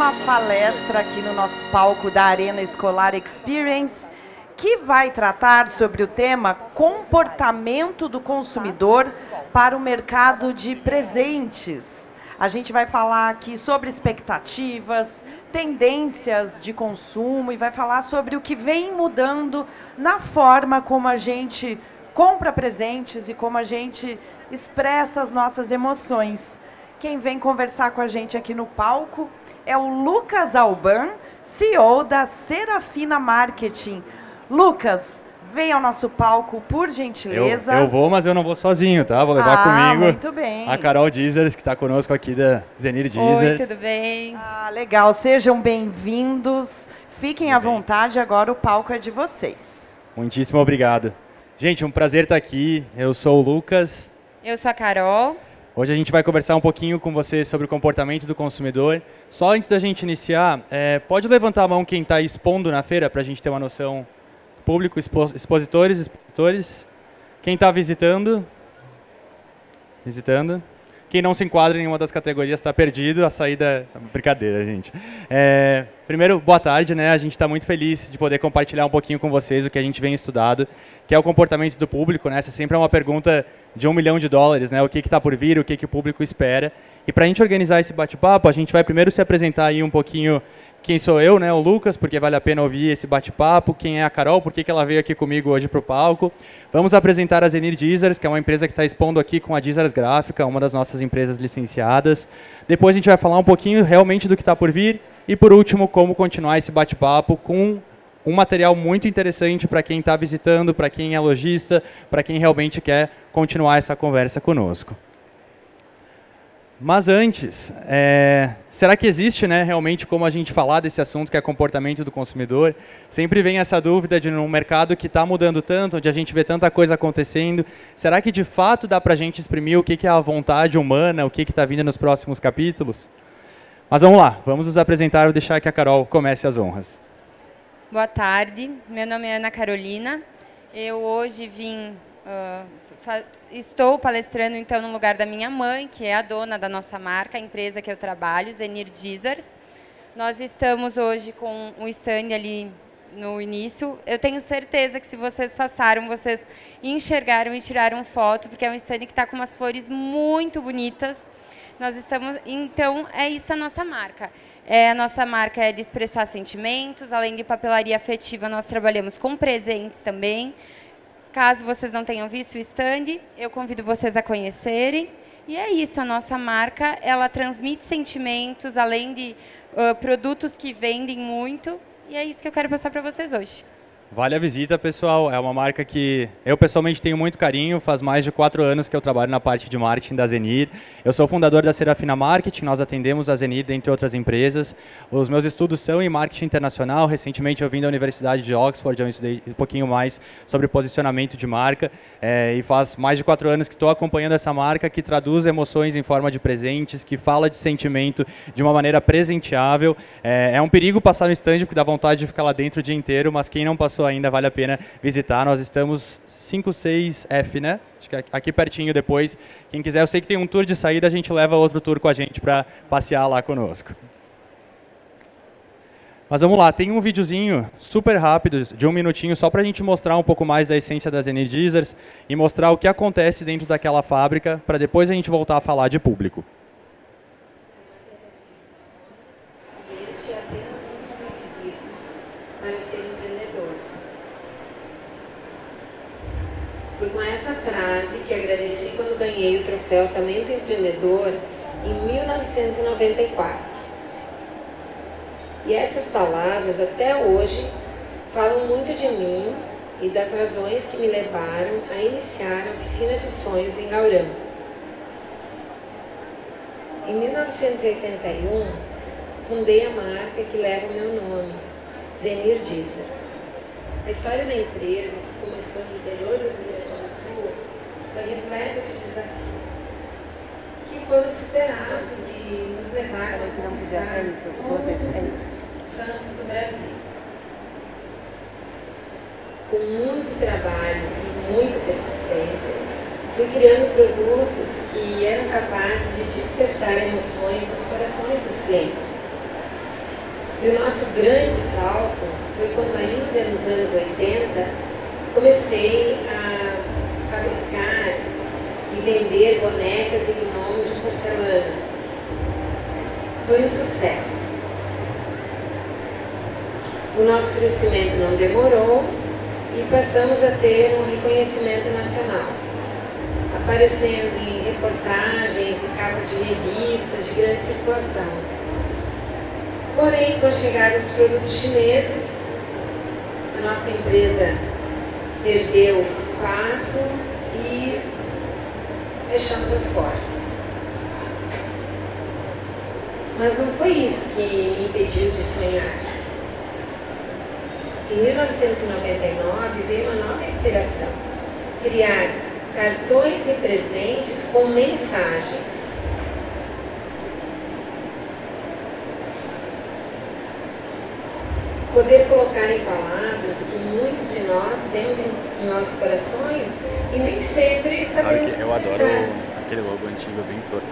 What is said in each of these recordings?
uma palestra aqui no nosso palco da Arena Escolar Experience, que vai tratar sobre o tema comportamento do consumidor para o mercado de presentes. A gente vai falar aqui sobre expectativas, tendências de consumo e vai falar sobre o que vem mudando na forma como a gente compra presentes e como a gente expressa as nossas emoções. Quem vem conversar com a gente aqui no palco é o Lucas Alban, CEO da Serafina Marketing. Lucas, vem ao nosso palco, por gentileza. Eu vou, mas eu não vou sozinho, tá? Vou levar comigo muito bem. A Carol Dizers, que está conosco aqui da Zenir Dizers. Oi, tudo bem? Legal. Sejam bem-vindos. Fiquem à vontade, agora o palco é de vocês. Muitíssimo obrigado. Gente, um prazer estar aqui. Eu sou o Lucas. Eu sou a Carol. Hoje a gente vai conversar um pouquinho com você sobre o comportamento do consumidor. Só antes da gente iniciar, pode levantar a mão quem está expondo na feira, para a gente ter uma noção. Público, expositores. Quem está visitando? Quem não se enquadra em nenhuma das categorias está perdido. A saída... Brincadeira, gente. Primeiro, boa tarde, né? A gente está muito feliz de poder compartilhar um pouquinho com vocês o que a gente vem estudado, que é o comportamento do público, né? Essa sempre é uma pergunta de $1 milhão, né? O que está por vir, o que o público espera. E para a gente organizar esse bate-papo, a gente vai primeiro se apresentar aí um pouquinho quem sou eu, né? O Lucas, porque vale a pena ouvir esse bate-papo. Quem é a Carol, por que ela veio aqui comigo hoje para o palco. Vamos apresentar a Zenir Dizers, que é uma empresa que está expondo aqui com a Dizers Gráfica, uma das nossas empresas licenciadas. Depois a gente vai falar um pouquinho realmente do que está por vir. E por último, como continuar esse bate-papo com um material muito interessante para quem está visitando, para quem é lojista, para quem realmente quer continuar essa conversa conosco. Mas antes, será que existe, né, realmente como a gente falar desse assunto que é comportamento do consumidor? Sempre vem essa dúvida de num mercado que está mudando tanto, onde a gente vê tanta coisa acontecendo, será que de fato dá para a gente exprimir o que é a vontade humana, o que está vindo nos próximos capítulos? Mas vamos lá, vamos nos apresentar, vou deixar que a Carol comece as honras. Boa tarde, meu nome é Ana Carolina. Eu hoje estou palestrando então no lugar da minha mãe, que é a dona da nossa marca, a empresa que eu trabalho, Zenir Dizers. Nós estamos hoje com um stand ali no início. Eu tenho certeza que se vocês passaram, vocês enxergaram e tiraram foto, porque é um stand que está com umas flores muito bonitas. Então, é isso a nossa marca. A nossa marca é de expressar sentimentos, além de papelaria afetiva, nós trabalhamos com presentes também. Caso vocês não tenham visto o stand, eu convido vocês a conhecerem. E é isso, a nossa marca, ela transmite sentimentos, além de produtos que vendem muito. E é isso que eu quero passar para vocês hoje. Vale a visita, pessoal. É uma marca que eu pessoalmente tenho muito carinho. Faz mais de 4 anos que eu trabalho na parte de marketing da Zenir. Eu sou fundador da Serafina Marketing. Nós atendemos a Zenir, dentre outras empresas. Os meus estudos são em marketing internacional. Recentemente eu vim da Universidade de Oxford. Eu estudei um pouquinho mais sobre posicionamento de marca. E faz mais de 4 anos que estou acompanhando essa marca que traduz emoções em forma de presentes, que fala de sentimento de uma maneira presenteável. É um perigo passar no stand, porque dá vontade de ficar lá dentro o dia inteiro, mas quem não passou ainda vale a pena visitar. Nós estamos 56F, né? Acho que aqui pertinho depois. Quem quiser, eu sei que tem um tour de saída, a gente leva outro tour com a gente para passear lá conosco. Mas vamos lá, tem um videozinho super rápido, de 1 minutinho, só para a gente mostrar um pouco mais da essência da Zenir Dizers e mostrar o que acontece dentro daquela fábrica, para depois a gente voltar a falar de público. Foi com essa frase que agradeci quando ganhei o troféu Talento Empreendedor em 1994. E essas palavras, até hoje, falam muito de mim e das razões que me levaram a iniciar a Oficina de Sonhos em Gaurão. Em 1981, fundei a marca que leva o meu nome, Zenir Dizers. A história da empresa, que começou no interior do Rio Grande do Sul, foi repleta de desafios, que foram superados e nos levaram a conquistar todos os cantos do Brasil. Com muito trabalho e muita persistência, fui criando produtos que eram capazes de despertar emoções nos corações dos clientes. E o nosso grande salto foi quando, ainda nos anos 80, comecei a fabricar e vender bonecas e gnomos de porcelana. Foi um sucesso. O nosso crescimento não demorou e passamos a ter um reconhecimento nacional, aparecendo em reportagens e capas de revistas de grande circulação. Porém, com a chegada dos produtos chineses, a nossa empresa perdeu espaço e fechamos as portas. Mas não foi isso que me impediu de sonhar. Em 1999 veio uma nova inspiração: criar cartões e presentes com mensagens. Poder colocar em palavras o que muitos de nós temos em nossos corações e nem sempre sabemos expressar. Eu adoro aquele logo antigo, bem torto.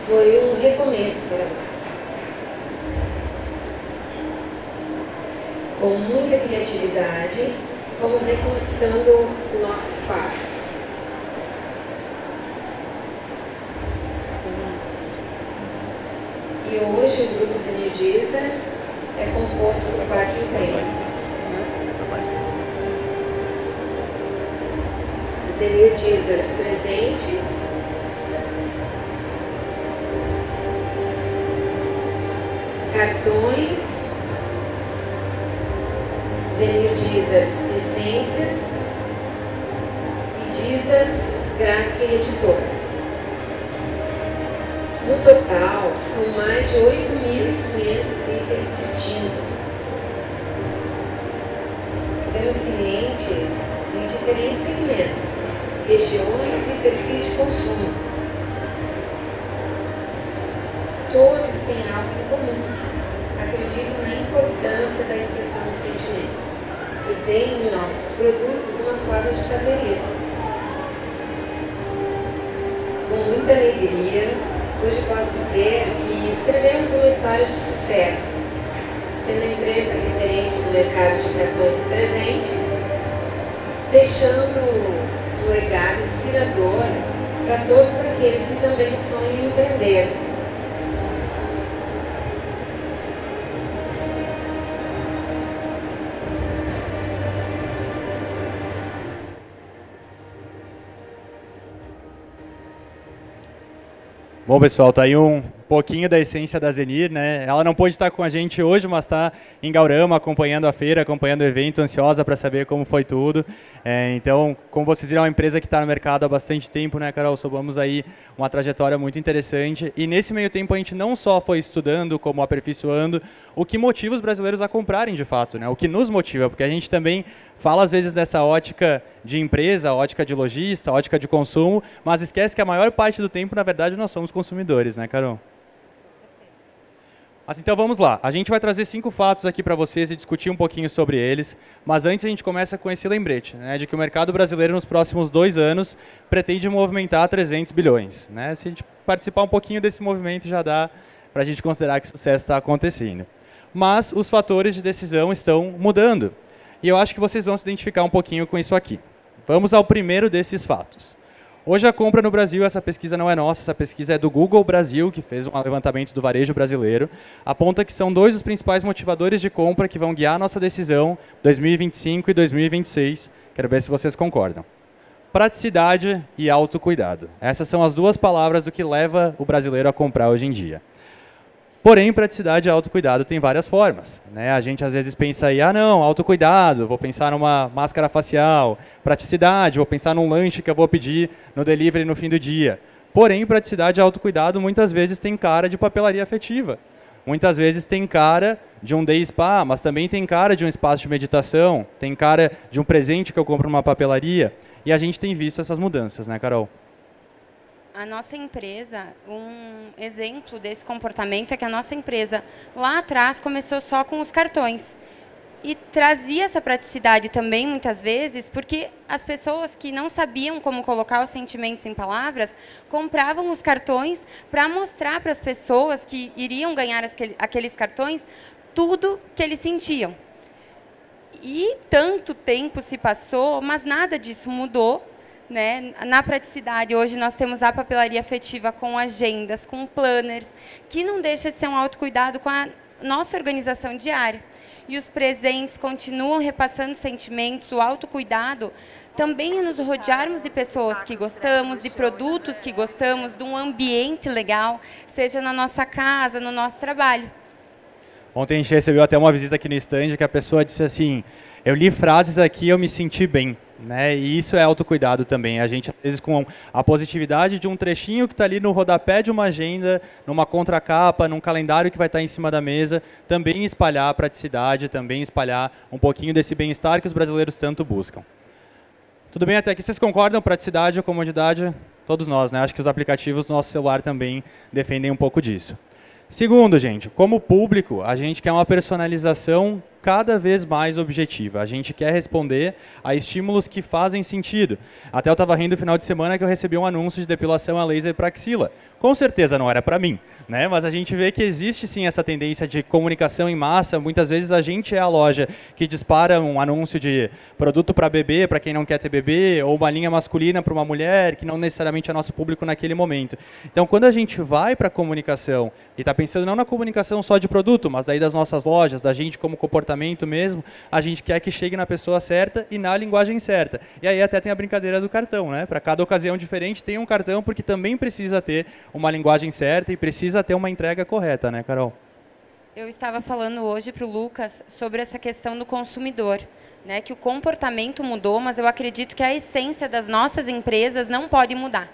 Foi um recomeço para nós. Com muita criatividade, fomos reconquistando o nosso espaço. E hoje o grupo Zenir Dizers é composto por 4 empresas. Zenir Dizers Presentes, Cartões, Zenir Dizers Essências e Dizers Gráfica e Editora. No total, são mais de 8.500 itens distintos. Temos clientes de diferentes segmentos, regiões e perfis de consumo. Todos têm algo em comum. Acreditam na importância da expressão dos sentimentos e veem em nossos produtos uma forma de fazer isso. Com muita alegria, hoje posso dizer que escrevemos uma história de sucesso, sendo a empresa referência no mercado de cartões e presentes, deixando um legado inspirador para todos aqueles que também sonham em empreender. Bom, pessoal, tá aí um pouquinho da essência da Zenir, né? Ela não pôde estar com a gente hoje, mas está em Gaurama, acompanhando a feira, acompanhando o evento, ansiosa para saber como foi tudo. Então, como vocês viram, é uma empresa que está no mercado há bastante tempo, né, Carol? Somos aí uma trajetória muito interessante. E nesse meio tempo a gente não só foi estudando, como aperfeiçoando, o que motiva os brasileiros a comprarem de fato, né? O que nos motiva, porque a gente também fala às vezes dessa ótica de empresa, ótica de lojista, ótica de consumo, mas esquece que a maior parte do tempo, na verdade, nós somos consumidores, né, Carol? Mas então vamos lá, a gente vai trazer 5 fatos aqui para vocês e discutir um pouquinho sobre eles, mas antes a gente começa com esse lembrete, né, de que o mercado brasileiro nos próximos 2 anos pretende movimentar 300 bilhões. Né? Se a gente participar um pouquinho desse movimento já dá para a gente considerar que o sucesso está acontecendo. Mas os fatores de decisão estão mudando. E eu acho que vocês vão se identificar um pouquinho com isso aqui. Vamos ao primeiro desses fatos. Hoje a compra no Brasil, essa pesquisa não é nossa, essa pesquisa é do Google Brasil, que fez um levantamento do varejo brasileiro, aponta que são 2 dos principais motivadores de compra que vão guiar a nossa decisão 2025 e 2026. Quero ver se vocês concordam. Praticidade e autocuidado. Essas são as 2 palavras do que leva o brasileiro a comprar hoje em dia. Porém, praticidade e autocuidado tem várias formas. Né? A gente às vezes pensa aí, não, autocuidado, vou pensar numa máscara facial. Praticidade, vou pensar num lanche que eu vou pedir no delivery no fim do dia. Porém, praticidade e autocuidado muitas vezes tem cara de papelaria afetiva. Muitas vezes tem cara de um day spa, mas também tem cara de um espaço de meditação, tem cara de um presente que eu compro numa papelaria. E a gente tem visto essas mudanças, né, Carol? A nossa empresa, um exemplo desse comportamento é que a nossa empresa lá atrás começou só com os cartões. e trazia essa praticidade também, muitas vezes, porque as pessoas que não sabiam como colocar os sentimentos em palavras, compravam os cartões para mostrar para as pessoas que iriam ganhar aqueles cartões tudo que eles sentiam. E tanto tempo se passou, mas nada disso mudou, né? Na praticidade, hoje nós temos a papelaria afetiva com agendas, com planners, que não deixa de ser um autocuidado com a nossa organização diária. E os presentes continuam repassando sentimentos, o autocuidado também é nos rodearmos de pessoas que gostamos, de produtos que gostamos, de um ambiente legal, seja na nossa casa, no nosso trabalho. Ontem a gente recebeu até uma visita aqui no stand que a pessoa disse assim, eu li frases aqui e eu me senti bem. Né? E isso é autocuidado também. A gente, às vezes, com a positividade de um trechinho que está ali no rodapé de uma agenda, numa contracapa, num calendário que vai estar em cima da mesa, também espalhar a praticidade, também espalhar um pouquinho desse bem-estar que os brasileiros tanto buscam. Tudo bem até aqui? Vocês concordam? Praticidade ou comodidade? Todos nós, né? Acho que os aplicativos do nosso celular também defendem um pouco disso. Segundo, gente, como público, a gente quer uma personalização cada vez mais objetiva. A gente quer responder a estímulos que fazem sentido. Até eu estava rindo no final de semana que eu recebi um anúncio de depilação a laser para axila. Com certeza não era para mim, né? Mas a gente vê que existe sim essa tendência de comunicação em massa. Muitas vezes a gente é a loja que dispara um anúncio de produto para bebê, para quem não quer ter bebê, ou uma linha masculina para uma mulher, que não necessariamente é nosso público naquele momento. Então, quando a gente vai para a comunicação, e está pensando não na comunicação só de produto, mas daí das nossas lojas, da gente como comportamento mesmo, a gente quer que chegue na pessoa certa e na linguagem certa. E aí até tem a brincadeira do cartão, né? Para cada ocasião diferente tem um cartão, porque também precisa ter uma linguagem certa e precisa ter uma entrega correta, né, Carol? Eu estava falando hoje para o Lucas sobre essa questão do consumidor, né? Que o comportamento mudou, mas eu acredito que a essência das nossas empresas não pode mudar.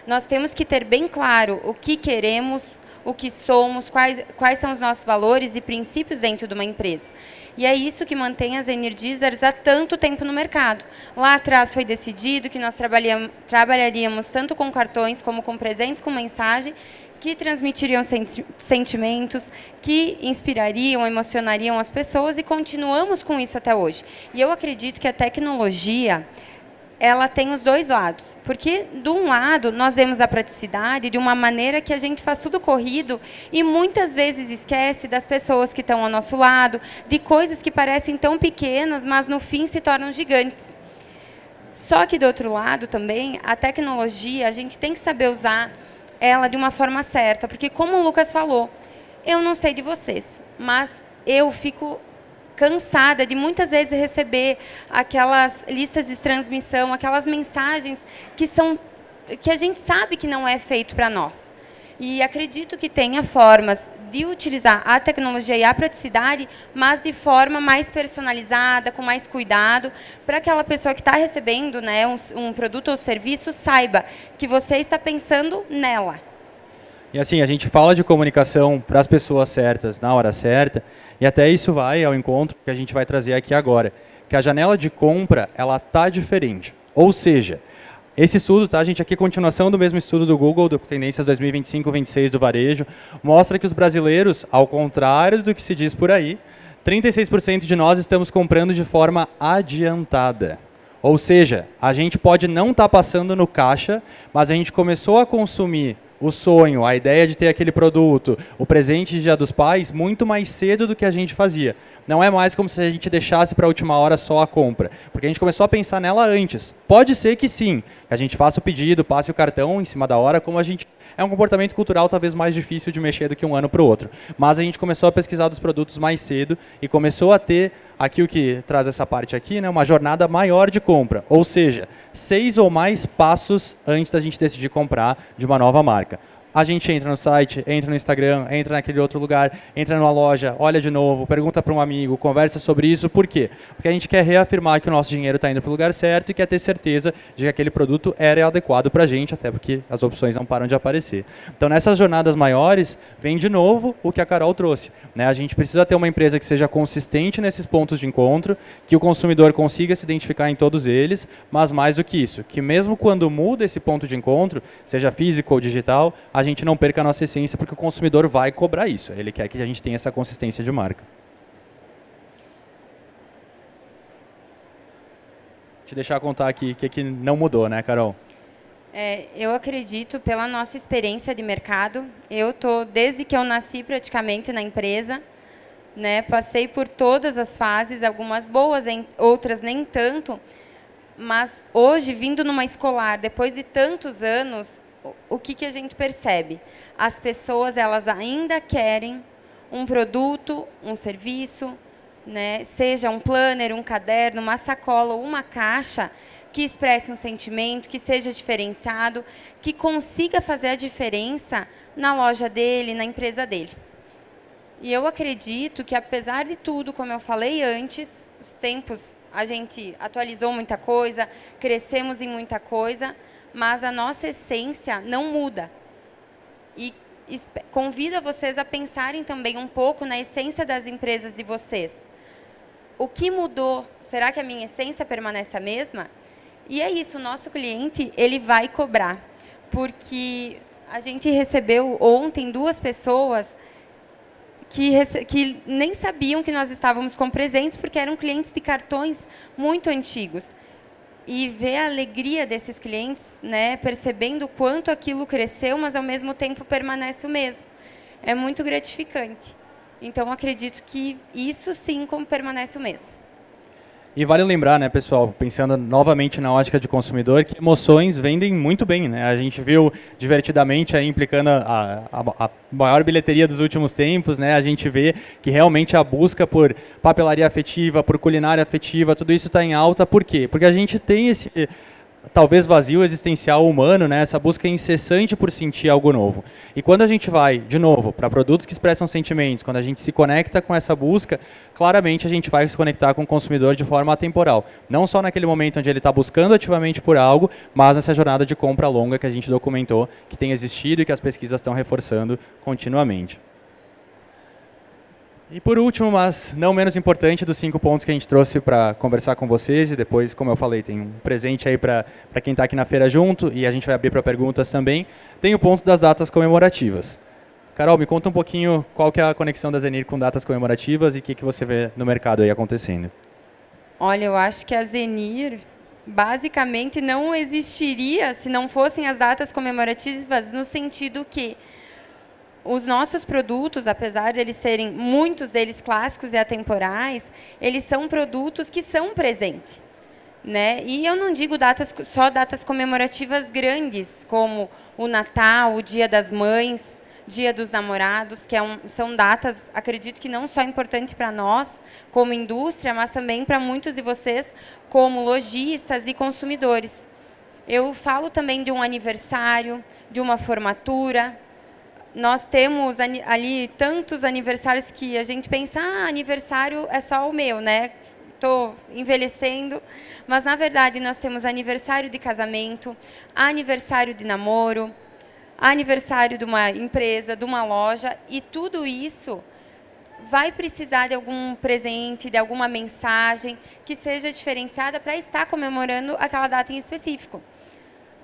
Nós temos que ter bem claro o que queremos, o que somos, quais são os nossos valores e princípios dentro de uma empresa. E é isso que mantém as Energizers há tanto tempo no mercado. Lá atrás foi decidido que nós trabalharíamos tanto com cartões como com presentes com mensagem, que transmitiriam sentimentos, que inspirariam, emocionariam as pessoas, e continuamos com isso até hoje. E eu acredito que a tecnologia, ela tem os dois lados, porque de um lado nós vemos a praticidade de uma maneira que a gente faz tudo corrido e muitas vezes esquece das pessoas que estão ao nosso lado, de coisas que parecem tão pequenas, mas no fim se tornam gigantes. Só que do outro lado também, a tecnologia, a gente tem que saber usar ela de uma forma certa, porque como o Lucas falou, eu não sei de vocês, mas eu fico cansada de muitas vezes receber aquelas listas de transmissão, aquelas mensagens que a gente sabe que não é feito para nós. E acredito que tenha formas de utilizar a tecnologia e a praticidade, mas de forma mais personalizada, com mais cuidado, para aquela pessoa que está recebendo, né, um produto ou serviço saiba que você está pensando nela. E assim, a gente fala de comunicação para as pessoas certas, na hora certa, e até isso vai ao encontro que a gente vai trazer aqui agora, que a janela de compra, ela tá diferente. Ou seja, esse estudo, tá, gente, aqui continuação do mesmo estudo do Google, do Tendências 2025-26 do varejo, mostra que os brasileiros, ao contrário do que se diz por aí, 36% de nós estamos comprando de forma adiantada. Ou seja, a gente pode não estar passando no caixa, mas a gente começou a consumir o sonho, a ideia de ter aquele produto, o presente de Dia dos Pais, muito mais cedo do que a gente fazia. Não é mais como se a gente deixasse para a última hora só a compra, porque a gente começou a pensar nela antes. Pode ser que sim, que a gente faça o pedido, passe o cartão em cima da hora, como a gente... É um comportamento cultural talvez mais difícil de mexer do que um ano para o outro. Mas a gente começou a pesquisar dos produtos mais cedo e começou a ter, aqui o que traz essa parte aqui, né, uma jornada maior de compra. Ou seja, 6 ou mais passos antes da gente decidir comprar de uma nova marca. A gente entra no site, entra no Instagram, entra naquele outro lugar, entra numa loja, olha de novo, pergunta para um amigo, conversa sobre isso. Por quê? Porque a gente quer reafirmar que o nosso dinheiro está indo para o lugar certo e quer ter certeza de que aquele produto era adequado para a gente, até porque as opções não param de aparecer. Então, nessas jornadas maiores, vem de novo o que a Carol trouxe, né? A gente precisa ter uma empresa que seja consistente nesses pontos de encontro, que o consumidor consiga se identificar em todos eles, mas mais do que isso, que mesmo quando muda esse ponto de encontro, seja físico ou digital, a gente não perca a nossa essência, porque o consumidor vai cobrar isso. Ele quer que a gente tenha essa consistência de marca. te deixar contar aqui o que não mudou, né, Carol? Eu acredito, pela nossa experiência de mercado, eu estou, desde que eu nasci praticamente na empresa, né, passei por todas as fases, algumas boas, outras nem tanto, mas hoje, vindo numa escolar, depois de tantos anos, o que a gente percebe? As pessoas, elas ainda querem um produto, um serviço, né, seja um planner, um caderno, uma sacola ou uma caixa, que expresse um sentimento, que seja diferenciado, que consiga fazer a diferença na loja dele, na empresa dele. E eu acredito que, apesar de tudo, como eu falei antes, os tempos, a gente atualizou muita coisa, crescemos em muita coisa, mas a nossa essência não muda. E convido vocês a pensarem também um pouco na essência das empresas de vocês. O que mudou? Será que a minha essência permanece a mesma? E é isso, o nosso cliente, ele vai cobrar. Porque a gente recebeu ontem 2 pessoas que nem sabiam que nós estávamos com presentes, porque eram clientes de cartões muito antigos. E ver a alegria desses clientes, né, percebendo o quanto aquilo cresceu, mas ao mesmo tempo permanece o mesmo. É muito gratificante. Então, acredito que isso sim permanece o mesmo. E vale lembrar, né, pessoal, pensando novamente na ótica de consumidor, que emoções vendem muito bem, né? A gente viu Divertidamente aí implicando a maior bilheteria dos últimos tempos, né? A gente vê que realmente a busca por papelaria afetiva, por culinária afetiva, tudo isso está em alta. Por quê? Porque a gente tem esse talvez vazio existencial humano, né? Essa busca incessante por sentir algo novo. E quando a gente vai, de novo, para produtos que expressam sentimentos, quando a gente se conecta com essa busca, claramente a gente vai se conectar com o consumidor de forma atemporal. Não só naquele momento onde ele está buscando ativamente por algo, mas nessa jornada de compra longa que a gente documentou, que tem existido e que as pesquisas estão reforçando continuamente. E por último, mas não menos importante, dos 5 pontos que a gente trouxe para conversar com vocês, e depois, como eu falei, tem um presente aí para quem está aqui na feira junto, e a gente vai abrir para perguntas também, tem o ponto das datas comemorativas. Carol, me conta um pouquinho qual que é a conexão da Zenir com datas comemorativas e o que você vê no mercado aí acontecendo. Olha, eu acho que a Zenir basicamente não existiria se não fossem as datas comemorativas, no sentido que os nossos produtos, apesar de eles serem, muitos deles clássicos e atemporais, eles são produtos que são presente, né? E eu não digo só datas comemorativas grandes, como o Natal, o Dia das Mães, Dia dos Namorados, que são datas, acredito que não só importantes para nós, como indústria, mas também para muitos de vocês, como lojistas e consumidores. Eu falo também de um aniversário, de uma formatura. Nós temos ali tantos aniversários que a gente pensa, aniversário é só o meu, né? Estou envelhecendo. Mas, na verdade, nós temos aniversário de casamento, aniversário de namoro, aniversário de uma empresa, de uma loja, e tudo isso vai precisar de algum presente, de alguma mensagem que seja diferenciada para estar comemorando aquela data em específico.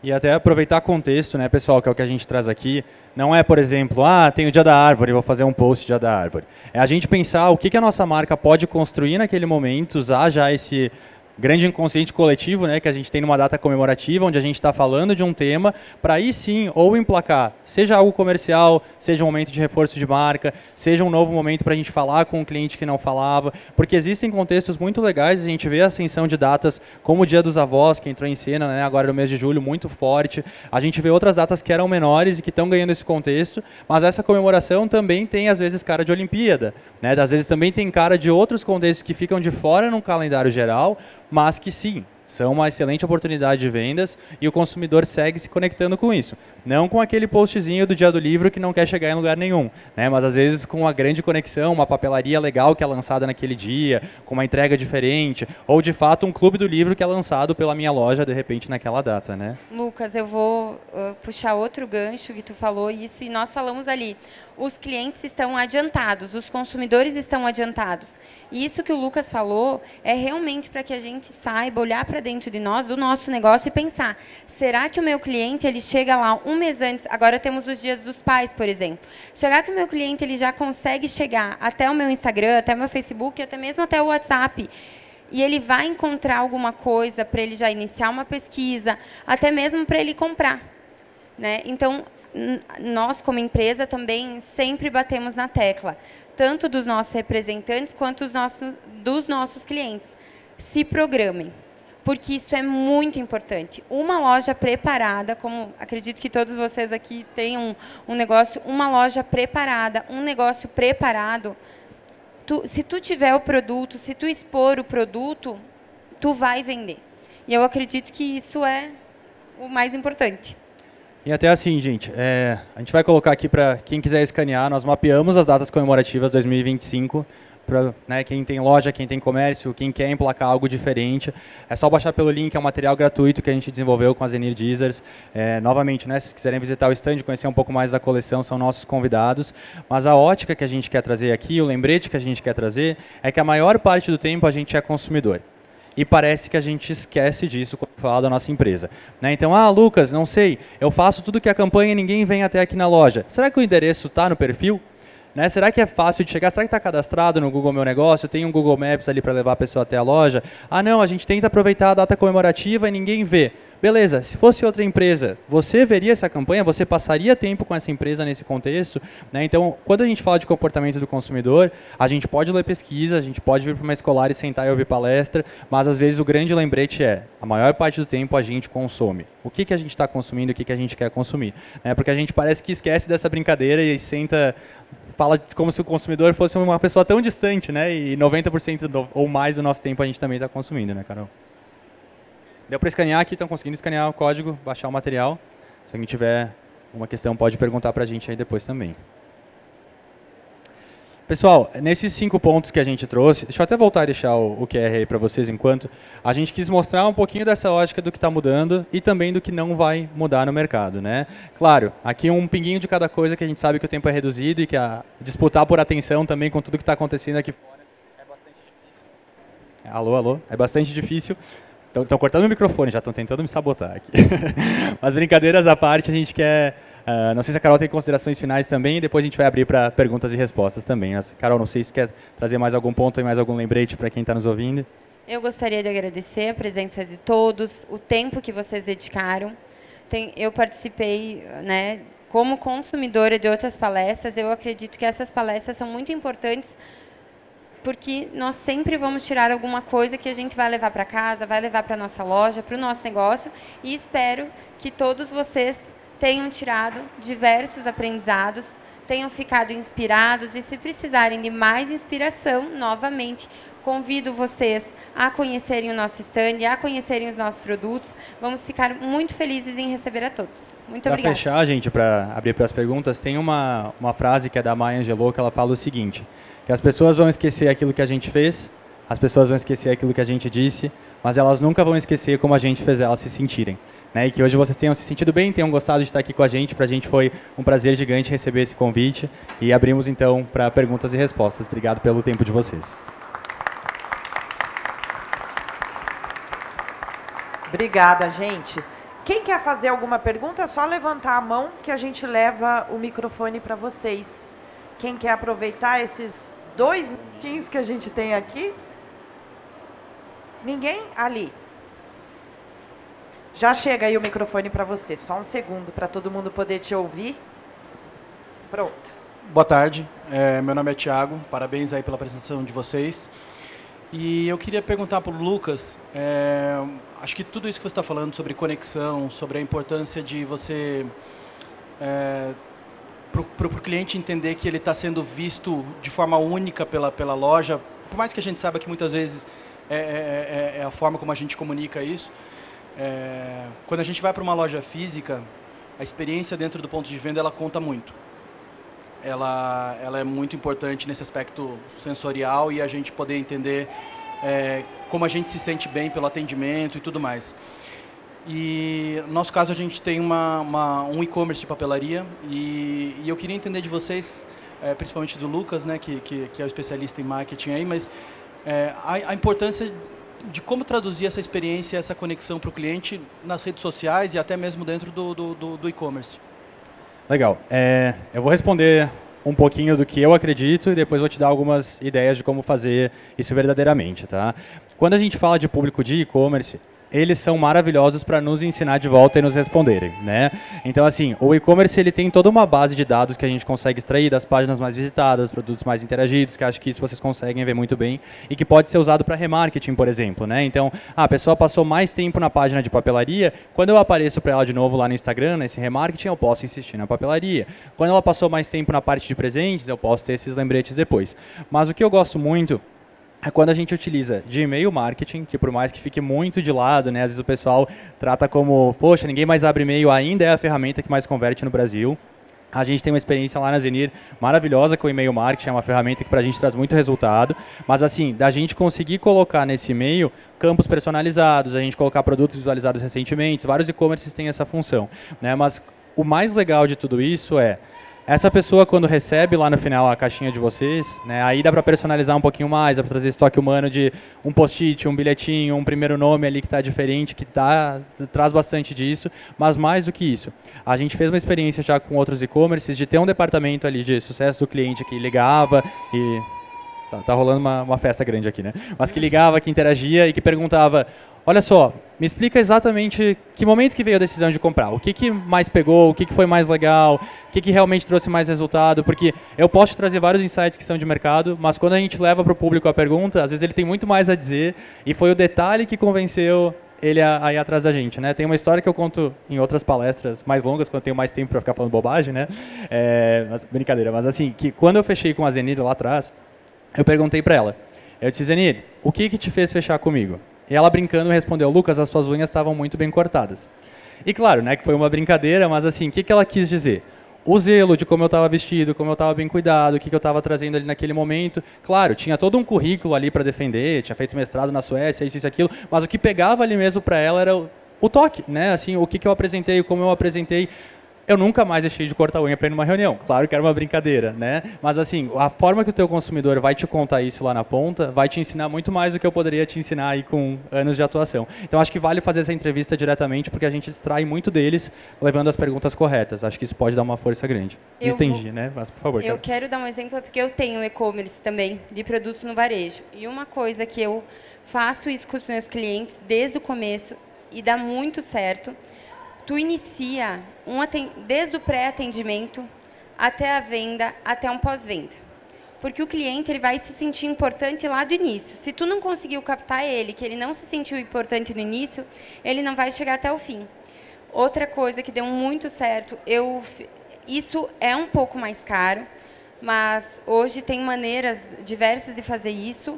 E até aproveitar contexto, né, pessoal, que é o que a gente traz aqui. Não é, por exemplo, tem o Dia da Árvore, vou fazer um post Dia da Árvore. É a gente pensar o que a nossa marca pode construir naquele momento, usar já esse grande inconsciente coletivo, né, que a gente tem numa data comemorativa, onde a gente está falando de um tema, para aí sim, ou emplacar, seja algo comercial, seja um momento de reforço de marca, seja um novo momento para a gente falar com um cliente que não falava, porque existem contextos muito legais, a gente vê a ascensão de datas, como o Dia dos Avós, que entrou em cena, né, agora no mês de julho, muito forte, a gente vê outras datas que eram menores e que estão ganhando esse contexto, mas essa comemoração também tem, às vezes, cara de Olimpíada, né, às vezes também tem cara de outros contextos que ficam de fora no calendário geral, mas que sim, são uma excelente oportunidade de vendas e o consumidor segue se conectando com isso. Não com aquele postzinho do Dia do Livro que não quer chegar em lugar nenhum, né? Mas às vezes com uma grande conexão, uma papelaria legal que é lançada naquele dia, com uma entrega diferente, ou de fato um clube do livro que é lançado pela minha loja de repente naquela data, né? Lucas, eu vou puxar outro gancho que tu falou isso, e nós falamos ali, os clientes estão adiantados, os consumidores estão adiantados. E isso que o Lucas falou é realmente para que a gente saiba olhar para dentro de nós, do nosso negócio, e pensar, será que o meu cliente ele chega lá um mês antes, agora temos os dias dos pais, por exemplo, será que o meu cliente ele já consegue chegar até o meu Instagram, até o meu Facebook, até mesmo até o WhatsApp, e ele vai encontrar alguma coisa para ele já iniciar uma pesquisa, até mesmo para ele comprar, né? Então, nós, como empresa, também sempre batemos na tecla, tanto dos nossos representantes quanto dos nossos clientes. Se programem, porque isso é muito importante. Uma loja preparada, como acredito que todos vocês aqui têm um negócio, uma loja preparada, um negócio preparado, se tu tiver o produto, se tu expor o produto, tu vai vender. E eu acredito que isso é o mais importante. E até assim, gente, a gente vai colocar aqui para quem quiser escanear, nós mapeamos as datas comemorativas 2025, para, né, quem tem loja, quem tem comércio, quem quer emplacar algo diferente. É só baixar pelo link, é um material gratuito que a gente desenvolveu com as Energizers. Novamente, né, se vocês quiserem visitar o stand, conhecer um pouco mais da coleção, são nossos convidados. Mas a ótica que a gente quer trazer aqui, o lembrete que a gente quer trazer, é que a maior parte do tempo a gente é consumidor. E parece que a gente esquece disso quando fala da nossa empresa, né? Então, Lucas, não sei, eu faço tudo que a campanha e ninguém vem até aqui na loja. Será que o endereço está no perfil? Né? Será que é fácil de chegar? Será que está cadastrado no Google Meu Negócio? Tem um Google Maps ali para levar a pessoa até a loja? Não, a gente tenta aproveitar a data comemorativa e ninguém vê. Beleza, se fosse outra empresa, você veria essa campanha? Você passaria tempo com essa empresa nesse contexto? Né? Então, quando a gente fala de comportamento do consumidor, a gente pode ler pesquisa, a gente pode vir para uma escolar e sentar e ouvir palestra, mas às vezes o grande lembrete a maior parte do tempo a gente consome. O que a gente está consumindo, o que a gente quer consumir. Né? Porque a gente parece que esquece dessa brincadeira e fala como se o consumidor fosse uma pessoa tão distante, né? E 90% ou mais do nosso tempo a gente também está consumindo, né, Carol? Deu para escanear aqui, estão conseguindo escanear o código, baixar o material. Se alguém tiver uma questão, pode perguntar para a gente aí depois também. Pessoal, nesses 5 pontos que a gente trouxe, deixa eu até voltar e deixar o QR aí para vocês enquanto, a gente quis mostrar um pouquinho dessa ótica do que está mudando e também do que não vai mudar no mercado, né? Claro, aqui um pinguinho de cada coisa, que a gente sabe que o tempo é reduzido e que disputar por atenção também com tudo que está acontecendo aqui fora é bastante difícil. Alô, é bastante difícil. Estão cortando o microfone, já estão tentando me sabotar aqui. Mas brincadeiras à parte, a gente quer... não sei se a Carol tem considerações finais também, e depois a gente vai abrir para perguntas e respostas também. Mas, Carol, não sei se quer trazer mais algum ponto e mais algum lembrete para quem está nos ouvindo. Eu gostaria de agradecer a presença de todos, o tempo que vocês dedicaram. Eu participei, né, como consumidora de outras palestras, eu acredito que essas palestras são muito importantes, porque nós sempre vamos tirar alguma coisa que a gente vai levar para casa, vai levar para a nossa loja, para o nosso negócio, e espero que todos vocês tenham tirado diversos aprendizados, tenham ficado inspirados, e se precisarem de mais inspiração, novamente, convido vocês a conhecerem o nosso stand, a conhecerem os nossos produtos. Vamos ficar muito felizes em receber a todos. Muito obrigada. Para fechar, gente, para abrir para as perguntas, tem uma frase que é da Maya Angelou, que ela fala o seguinte: que as pessoas vão esquecer aquilo que a gente fez, as pessoas vão esquecer aquilo que a gente disse, mas elas nunca vão esquecer como a gente fez elas se sentirem. Né? E que hoje vocês tenham se sentido bem, tenham gostado de estar aqui com a gente. Para a gente foi um prazer gigante receber esse convite. E abrimos então para perguntas e respostas. Obrigado pelo tempo de vocês. Obrigada, gente. Quem quer fazer alguma pergunta, é só levantar a mão que a gente leva o microfone para vocês. Quem quer aproveitar esses 2 minutinhos que a gente tem aqui? Ninguém? Ali. Já chega aí o microfone para você. Só um segundo para todo mundo poder te ouvir. Pronto. Boa tarde. Meu nome é Thiago. Parabéns aí pela apresentação de vocês. E eu queria perguntar para o Lucas, acho que tudo isso que você está falando sobre conexão, sobre a importância de você... para o cliente entender que ele está sendo visto de forma única pela loja, por mais que a gente saiba que muitas vezes é a forma como a gente comunica isso. Quando a gente vai para uma loja física, a experiência dentro do ponto de venda ela conta muito. Ela é muito importante nesse aspecto sensorial e a gente poder entender como a gente se sente bem pelo atendimento e tudo mais. E no nosso caso a gente tem um e-commerce de papelaria e eu queria entender de vocês, principalmente do Lucas, né, que é o especialista em marketing aí, mas a importância de como traduzir essa experiência, essa conexão para o cliente nas redes sociais e até mesmo dentro do e-commerce. Legal. Eu vou responder um pouquinho do que eu acredito e depois vou te dar algumas ideias de como fazer isso verdadeiramente, tá? Quando a gente fala de público de e-commerce, eles são maravilhosos para nos ensinar de volta e nos responderem, né? Então, assim, o e-commerce ele tem toda uma base de dados que a gente consegue extrair das páginas mais visitadas, produtos mais interagidos, que acho que isso vocês conseguem ver muito bem e que pode ser usado para remarketing, por exemplo, né? Então, a pessoa passou mais tempo na página de papelaria, quando eu apareço para ela de novo lá no Instagram, nesse remarketing, eu posso insistir na papelaria. Quando ela passou mais tempo na parte de presentes, eu posso ter esses lembretes depois. Mas o que eu gosto muito é quando a gente utiliza de e-mail marketing, que por mais que fique muito de lado, né, às vezes o pessoal trata como, poxa, ninguém mais abre e-mail, ainda é a ferramenta que mais converte no Brasil. A gente tem uma experiência lá na Zenir maravilhosa com o e-mail marketing, é uma ferramenta que para a gente traz muito resultado, mas assim, da gente conseguir colocar nesse e-mail campos personalizados, a gente colocar produtos visualizados recentemente, vários e-commerces têm essa função, né, mas o mais legal de tudo isso é essa pessoa, quando recebe lá no final a caixinha de vocês, né, aí dá para personalizar um pouquinho mais, dá para trazer estoque humano de um post-it, um bilhetinho, um primeiro nome ali que está diferente, que traz bastante disso, mas mais do que isso. A gente fez uma experiência já com outros e-commerces de ter um departamento ali de sucesso do cliente que ligava e... Tá rolando uma festa grande aqui, né? Mas que ligava, que interagia e que perguntava, olha só, me explica exatamente que momento que veio a decisão de comprar, o que mais pegou, o que foi mais legal, o que realmente trouxe mais resultado, porque eu posso trazer vários insights que são de mercado, mas quando a gente leva para o público a pergunta, às vezes ele tem muito mais a dizer e foi o detalhe que convenceu ele a ir atrás da gente, né? Tem uma história que eu conto em outras palestras mais longas, quando eu tenho mais tempo para ficar falando bobagem, né? Brincadeira, mas assim, que quando eu fechei com a Zenir lá atrás, eu perguntei para ela, eu disse, Zenir, o que te fez fechar comigo? E ela brincando respondeu, Lucas, as suas unhas estavam muito bem cortadas. E claro, né, que foi uma brincadeira, mas assim, o que ela quis dizer? O zelo de como eu estava vestido, como eu estava bem cuidado, o que eu estava trazendo ali naquele momento. Claro, tinha todo um currículo ali para defender, tinha feito mestrado na Suécia, isso e aquilo, mas o que pegava ali mesmo para ela era o toque, né? Assim, o que eu apresentei, como eu apresentei. Eu nunca mais deixei de cortar a unha para ir numa reunião. Claro que era uma brincadeira, né? Mas assim, a forma que o teu consumidor vai te contar isso lá na ponta, vai te ensinar muito mais do que eu poderia te ensinar aí com anos de atuação. Então acho que vale fazer essa entrevista diretamente, porque a gente extrai muito deles, levando as perguntas corretas. Acho que isso pode dar uma força grande. Me estendi, né? Mas por favor. Eu quero dar um exemplo, porque eu tenho e-commerce também, de produtos no varejo. E uma coisa que eu faço isso com os meus clientes desde o começo, e dá muito certo, tu inicia desde o pré-atendimento até a venda, até um pós-venda. Porque o cliente ele vai se sentir importante lá do início. Se tu não conseguiu captar ele, que ele não se sentiu importante no início, ele não vai chegar até o fim. Outra coisa que deu muito certo, isso é um pouco mais caro, mas hoje tem maneiras diversas de fazer isso.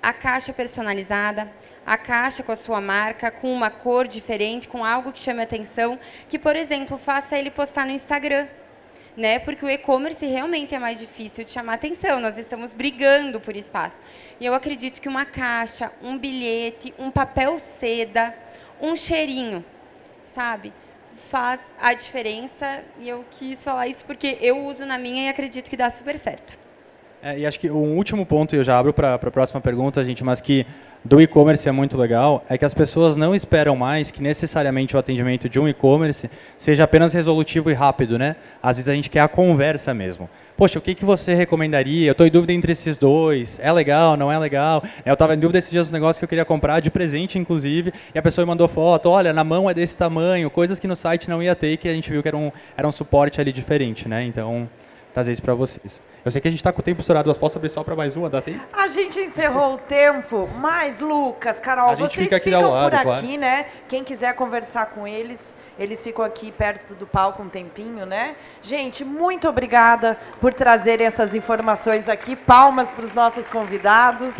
A caixa personalizada, a caixa com a sua marca, com uma cor diferente, com algo que chame a atenção, que, por exemplo, faça ele postar no Instagram, né? Porque o e-commerce realmente é mais difícil de chamar a atenção, nós estamos brigando por espaço. E eu acredito que uma caixa, um bilhete, um papel seda, um cheirinho, sabe? Faz a diferença, e eu quis falar isso porque eu uso na minha e acredito que dá super certo. E acho que um último ponto, e eu já abro para a próxima pergunta, gente, mas que do e-commerce é muito legal, é que as pessoas não esperam mais que necessariamente o atendimento de um e-commerce seja apenas resolutivo e rápido, né? Às vezes a gente quer a conversa mesmo. Poxa, o que você recomendaria? Eu estou em dúvida entre esses dois. É legal, não é legal? Eu estava em dúvida esses dias do negócio que eu queria comprar, de presente, inclusive, e a pessoa me mandou foto, olha, na mão é desse tamanho, coisas que no site não ia ter e que a gente viu que era um suporte ali diferente, né? Então, trazer isso para vocês. Eu sei que a gente está com o tempo estourado, mas posso abrir só para mais uma? Dá tempo? A gente encerrou o tempo, mas Lucas, Carol, vocês ficam por aqui, claro, né? Quem quiser conversar com eles, eles ficam aqui perto do palco um tempinho, né? Gente, muito obrigada por trazerem essas informações aqui. Palmas para os nossos convidados.